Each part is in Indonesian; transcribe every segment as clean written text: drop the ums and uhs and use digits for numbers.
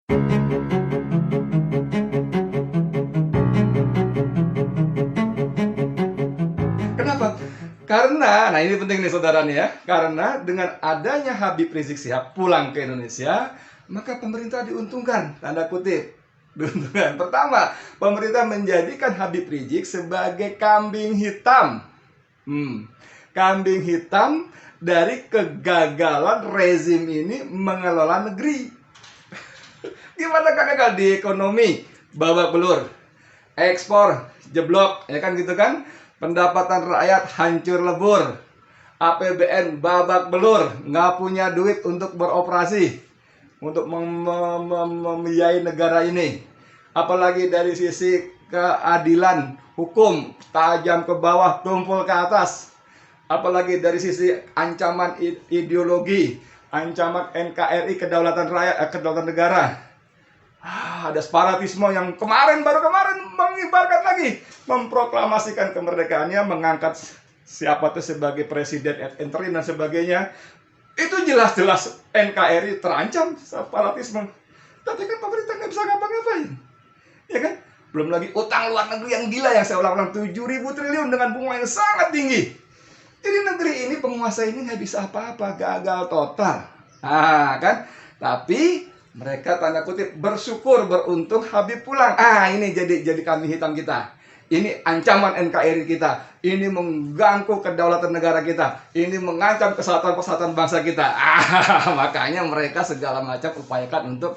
Kenapa? Karena, nah ini penting nih saudara nih ya, karena dengan adanya Habib Rizik Syihab pulang ke Indonesia, maka pemerintah diuntungkan, tanda kutip. Diuntungkan. Pertama, pemerintah menjadikan Habib Rizik sebagai kambing hitam. Kambing hitam dari kegagalan rezim ini mengelola negeri. Gimana kan gagal di ekonomi? Babak belur. Ekspor jeblok, ya kan gitu kan? Pendapatan rakyat hancur lebur. APBN babak belur, nggak punya duit untuk beroperasi, untuk membiayai negara ini. Apalagi dari sisi keadilan hukum, tajam ke bawah, tumpul ke atas. Apalagi dari sisi ancaman ideologi, ancaman NKRI, kedaulatan rakyat, kedaulatan negara. Ada separatisme yang baru kemarin mengibarkan lagi, memproklamasikan kemerdekaannya, mengangkat siapa tuh sebagai presiden ad interim dan sebagainya. Itu jelas-jelas NKRI terancam separatisme. Tapi kan pemerintah nggak bisa ngapa-ngapain, ya kan? Belum lagi utang luar negeri yang gila yang saya ulang-ulang 7.000 triliun dengan bunga yang sangat tinggi. Jadi negeri ini, penguasa ini nggak bisa apa-apa, gagal total. Kan? Tapi mereka tanda kutip bersyukur, beruntung Habib pulang. Ini jadi kambing hitam kita. Ini ancaman NKRI kita. Ini mengganggu kedaulatan negara kita. Ini mengancam kesatuan bangsa kita. Makanya mereka segala macam upayakan untuk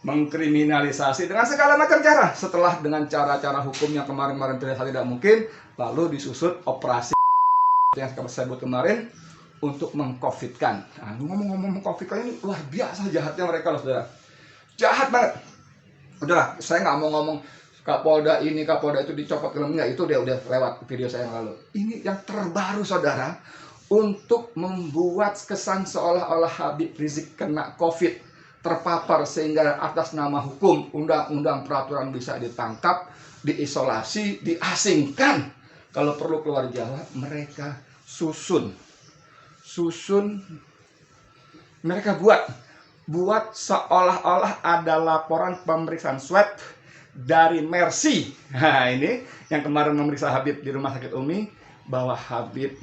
mengkriminalisasi dengan segala macam cara. Setelah dengan cara-cara hukum yang kemarin-kemarin tidak mungkin, lalu disusut operasi yang saya sebut kemarin untuk mengcovidkan. Ngomong-ngomong mengcovidkan, ini luar biasa jahatnya mereka loh saudara. Jahat banget. Udahlah, saya nggak mau ngomong Kapolda ini, Kapolda itu dicopot, enggak, itu udah lewat video saya yang lalu. Ini yang terbaru saudara, untuk membuat kesan seolah-olah Habib Rizik kena COVID, terpapar sehingga atas nama hukum, undang-undang, peraturan bisa ditangkap, diisolasi, diasingkan. Kalau perlu keluar Jawa, mereka susun, mereka buat seolah-olah ada laporan pemeriksaan swab dari Mercy. Ini yang kemarin memeriksa Habib di rumah sakit Umi, bahwa Habib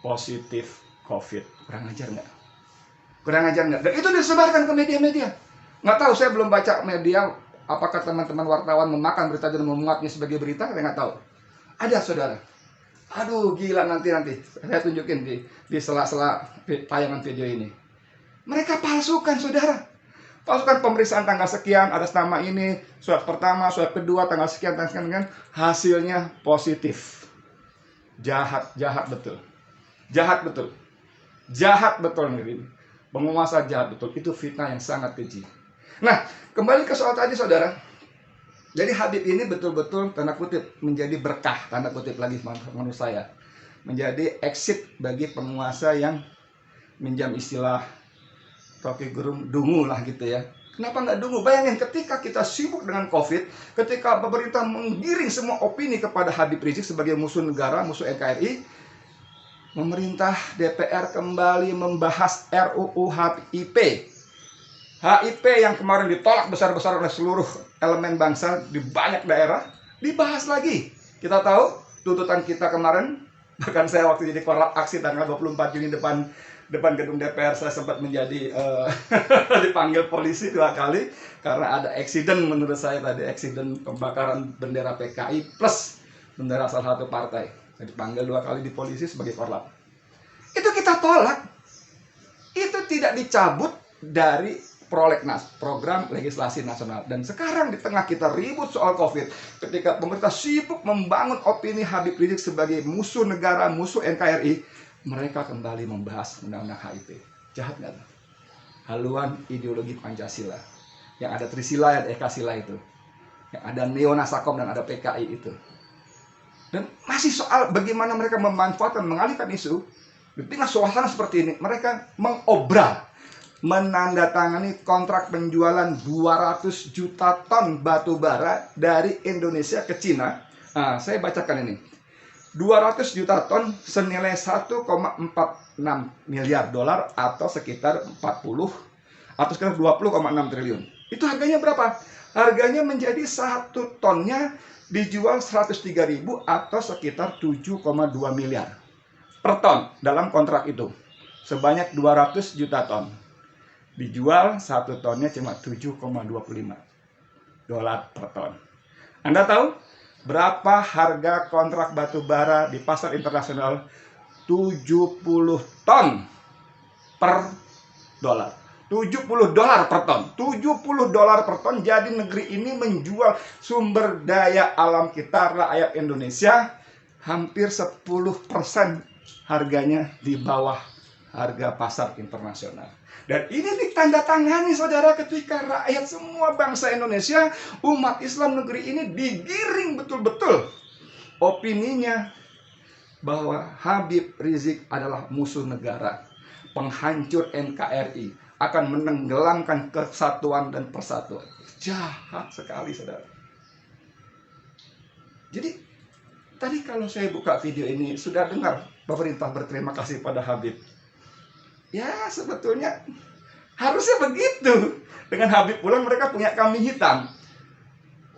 positif COVID. Kurang ajar nggak? Dan itu disebarkan ke media-media. Nggak tahu, saya belum baca media, apakah teman-teman wartawan memakan berita dan memuatnya sebagai berita, saya nggak tahu. Ada saudara. Aduh gila, nanti saya tunjukin di sela-sela tayangan video ini. Mereka palsukan saudara. Palsukan pemeriksaan tanggal sekian atas nama ini, swab pertama, swab kedua tanggal sekian, hasilnya positif. Jahat betul. Jahat betul nih. Penguasa jahat betul. Itu fitnah yang sangat keji. Nah, kembali ke soal tadi saudara. Jadi Habib ini betul-betul tanda kutip menjadi berkah, tanda kutip lagi menurut saya. Menjadi exit bagi penguasa yang minjam istilah Rocky Gerung, dungu lah gitu ya. Kenapa nggak dungu? Bayangin ketika kita sibuk dengan COVID, ketika pemerintah menggiring semua opini kepada Habib Rizik sebagai musuh negara, musuh NKRI, pemerintah DPR kembali membahas RUU HIP. HIP yang kemarin ditolak besar-besar oleh seluruh elemen bangsa di banyak daerah, dibahas lagi. Kita tahu tuntutan kita kemarin, bahkan saya waktu jadi korlap aksi tanggal 24 Juni depan gedung DPR, saya sempat menjadi dipanggil polisi 2 kali karena ada eksiden, menurut saya tadi eksiden pembakaran bendera PKI plus bendera salah satu partai. Saya dipanggil 2 kali di polisi sebagai korlap. Itu kita tolak. Itu tidak dicabut dari prolegnas, program legislasi nasional. Dan sekarang di tengah kita ribut soal COVID, ketika pemerintah sibuk membangun opini Habib Rizik sebagai musuh negara, musuh NKRI, mereka kembali membahas undang-undang HIP. Jahat nggak? Haluan ideologi Pancasila. Yang ada Trisila dan Ekasila itu. Yang ada Neo-Nasakom dan ada PKI itu. Dan masih soal bagaimana mereka memanfaatkan, mengalihkan isu. Di tengah suasana seperti ini, mereka mengobral, menandatangani kontrak penjualan 200 juta ton batu bara dari Indonesia ke Cina. Saya bacakan ini. 200 juta ton senilai 1,46 miliar dolar atau sekitar 40 atau sekitar 20,6 triliun. Itu harganya berapa? Harganya menjadi 1 tonnya dijual 103.000 atau sekitar 7,2 miliar per ton dalam kontrak itu. Sebanyak 200 juta ton. Dijual 1 tonnya cuma 7,25 dolar per ton. Anda tahu berapa harga kontrak batu bara di pasar internasional? 70 ton per dolar. 70 dolar per ton. 70 dolar per ton. Jadi negeri ini menjual sumber daya alam kita, rakyat Indonesia, hampir 10% harganya di bawah harga pasar internasional. Dan ini ditandatangani, saudara, ketika rakyat semua bangsa Indonesia, umat Islam negeri ini digiring betul-betul opininya bahwa Habib Rizik adalah musuh negara, penghancur NKRI, akan menenggelamkan kesatuan dan persatuan. Jahat sekali, saudara. Jadi, tadi kalau saya buka video ini, sudah dengar pemerintah berterima kasih pada Habib. Ya, sebetulnya harusnya begitu. Dengan Habib pulang, mereka punya kambing hitam.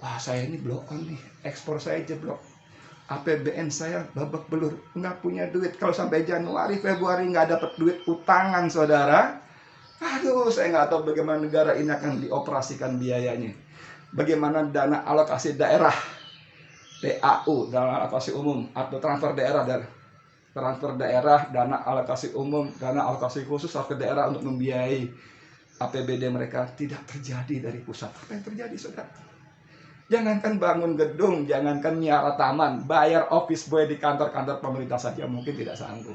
Wah, saya ini blow on nih, ekspor saya jeblok. APBN saya babak belur, nggak punya duit. Kalau sampai Januari, Februari nggak dapat duit utangan, saudara. Aduh, saya nggak tahu bagaimana negara ini akan dioperasikan biayanya. Bagaimana dana alokasi daerah, TAU, dana alokasi umum, atau transfer daerah, dana alokasi umum, dana alokasi khusus ke daerah untuk membiayai APBD mereka tidak terjadi dari pusat. Apa yang terjadi, saudara? Jangankan bangun gedung, jangankan miara taman, bayar office boy di kantor-kantor pemerintah saja mungkin tidak sanggup.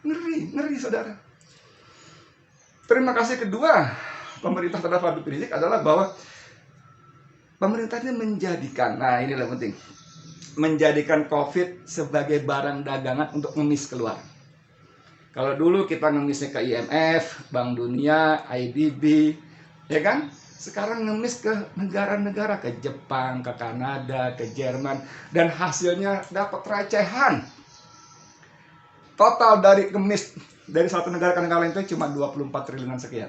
Ngeri, ngeri, saudara. Terima kasih kedua pemerintah terhadap Habib Rizik adalah bahwa pemerintahnya menjadikan, nah inilah penting, menjadikan COVID sebagai barang dagangan untuk ngemis keluar. Kalau dulu kita ngemisnya ke IMF, Bank Dunia, IDB, ya kan? Sekarang ngemis ke negara-negara, ke Jepang, ke Kanada, ke Jerman, dan hasilnya dapat recehan. Total dari ngemis dari satu negara ke negara lain itu cuma 24 triliunan sekian.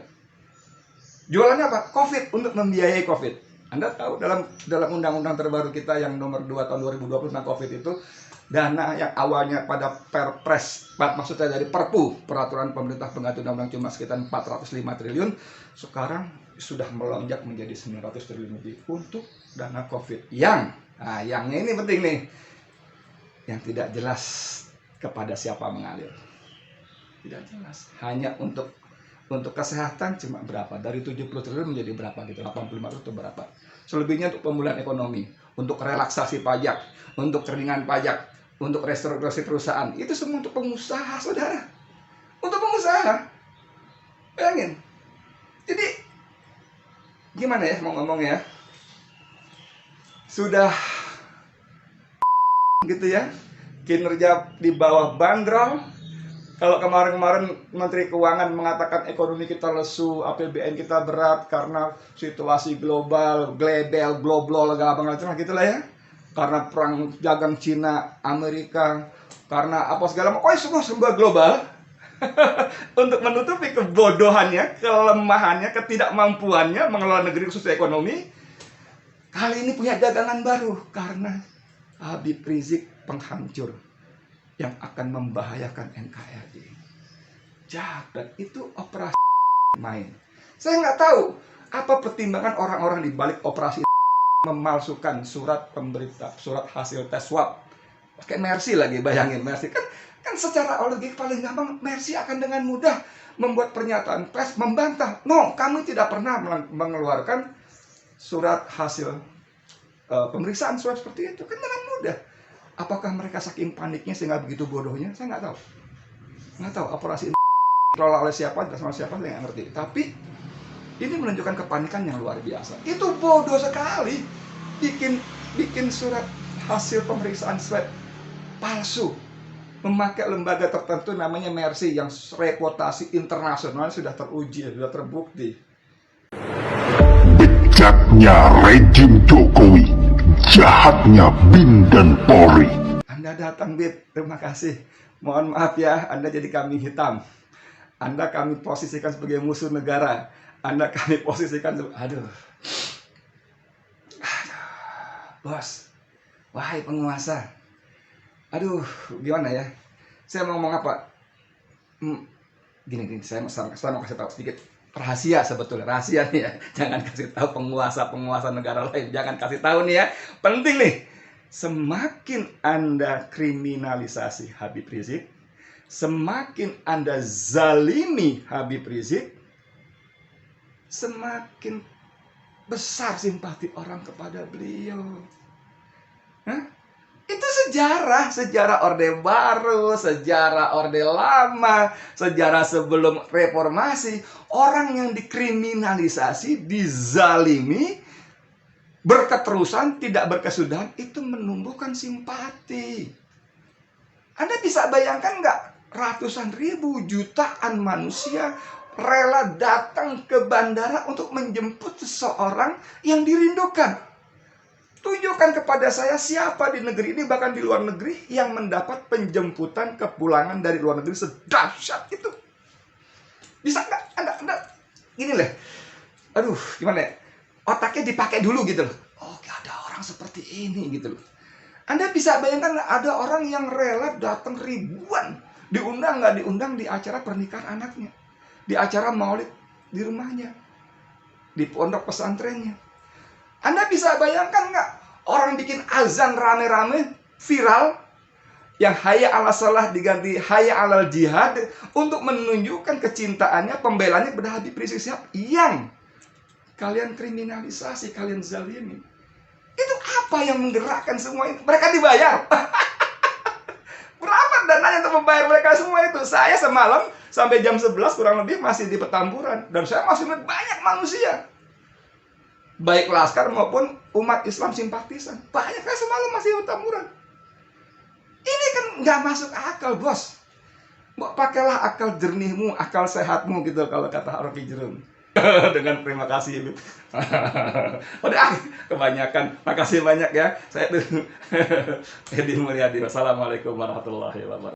Jualannya apa? COVID, untuk membiayai COVID. Anda tahu dalam undang-undang terbaru kita yang nomor 2 tahun 2020 tentang COVID itu, dana yang awalnya pada Perpres, maksudnya dari Perpu, peraturan pemerintah pengganti undang-undang cuma sekitar 405 triliun, sekarang sudah melonjak menjadi 900 triliun lebih untuk dana COVID yang ini penting nih, yang tidak jelas kepada siapa mengalir. Tidak jelas. Hanya untuk kesehatan cuma berapa? Dari 70 triliun menjadi berapa gitu? 85 itu berapa? Selebihnya untuk pemulihan ekonomi, untuk relaksasi pajak, untuk keringan pajak, untuk restrukturisasi perusahaan. Itu semua untuk pengusaha, saudara. Untuk pengusaha. Bayangin. Jadi, gimana ya mau ngomong ya? Sudah gitu ya. Kinerja di bawah bandrol. Kalau kemarin-kemarin Menteri Keuangan mengatakan ekonomi kita lesu, APBN kita berat karena situasi global, global, segala macam gitulah ya. Karena perang dagang Cina, Amerika, karena apa segala macam, semua global. Untuk menutupi kebodohannya, kelemahannya, ketidakmampuannya mengelola negeri khususnya ekonomi, kali ini punya dagangan baru karena Habib Rizik penghancur yang akan membahayakan NKRI. Jahat, dan itu operasi main. Saya nggak tahu apa pertimbangan orang-orang di balik operasi memalsukan surat pemberita, surat hasil tes swab. Pakai Mercy lagi, bayangin Mercy kan secara logik paling gampang Mercy akan dengan mudah membuat pernyataan pers membantah. No, kami tidak pernah mengeluarkan surat hasil pemeriksaan swab seperti itu. Kan dengan mudah. Apakah mereka saking paniknya sehingga begitu bodohnya? Saya nggak tahu. Nggak tahu operasi dikelola oleh siapa, sama siapa, saya nggak ngerti. Tapi ini menunjukkan kepanikan yang luar biasa. Itu bodoh sekali. Bikin surat hasil pemeriksaan swab palsu. Memakai lembaga tertentu namanya Mercy yang reputasi internasional sudah teruji, sudah terbukti. Bejatnya rejim Jokowi, jahatnya BIN dan Polri. Anda datang, Bid, terima kasih. Mohon maaf ya, Anda jadi kambing hitam. Anda kami posisikan sebagai musuh negara. Anda kami posisikan, aduh, bos, wahai penguasa, aduh, gimana ya? Saya mau ngomong apa? Gini, saya mau kasih tahu sedikit rahasia sebetulnya, rahasia nih ya. Jangan kasih tahu penguasa negara lain, jangan kasih tahu nih ya. Penting nih. Semakin Anda kriminalisasi Habib Rizik, semakin Anda zalimi Habib Rizik, semakin besar simpati orang kepada beliau. Itu sejarah Orde Baru, sejarah Orde Lama, sejarah sebelum reformasi. Orang yang dikriminalisasi, dizalimi, berketerusan, tidak berkesudahan, itu menumbuhkan simpati. Anda bisa bayangkan nggak? Ratusan ribu, jutaan manusia rela datang ke bandara untuk menjemput seseorang yang dirindukan. Tunjukkan kepada saya siapa di negeri ini, bahkan di luar negeri, yang mendapat penjemputan kepulangan dari luar negeri sedahsyat itu. Bisa nggak? Anda gini lah. Aduh, gimana ya? Otaknya dipakai dulu gitu loh. Oh, ada orang seperti ini gitu loh. Anda bisa bayangkan ada orang yang rela datang ribuan, diundang nggak diundang, di acara pernikahan anaknya, di acara maulid di rumahnya, di pondok pesantrennya. Anda bisa bayangkan nggak orang bikin azan rame-rame viral, yang hayya ala salah diganti hayya alal jihad, untuk menunjukkan kecintaannya, pembelaannya kepada Habib Rizik Syihab yang kalian kriminalisasi, kalian zalimi. Itu apa yang menggerakkan semua itu? Mereka dibayar. Berapa dananya untuk membayar mereka semua itu? Saya semalam sampai jam 11 kurang lebih masih di Petamburan. Dan saya masih melihat banyak manusia, baik laskar maupun umat Islam simpatisan. Banyak, saya semalam masih di Petamburan. Ini kan nggak masuk akal, bos. Pakailah akal jernihmu, akal sehatmu gitu, kalau kata Rocky Gerung. Dengan terima kasih. Udah kebanyakan. Makasih banyak ya. Saya tuh Edi Mulyadi. Wassalamualaikum warahmatullahi wabarakatuh.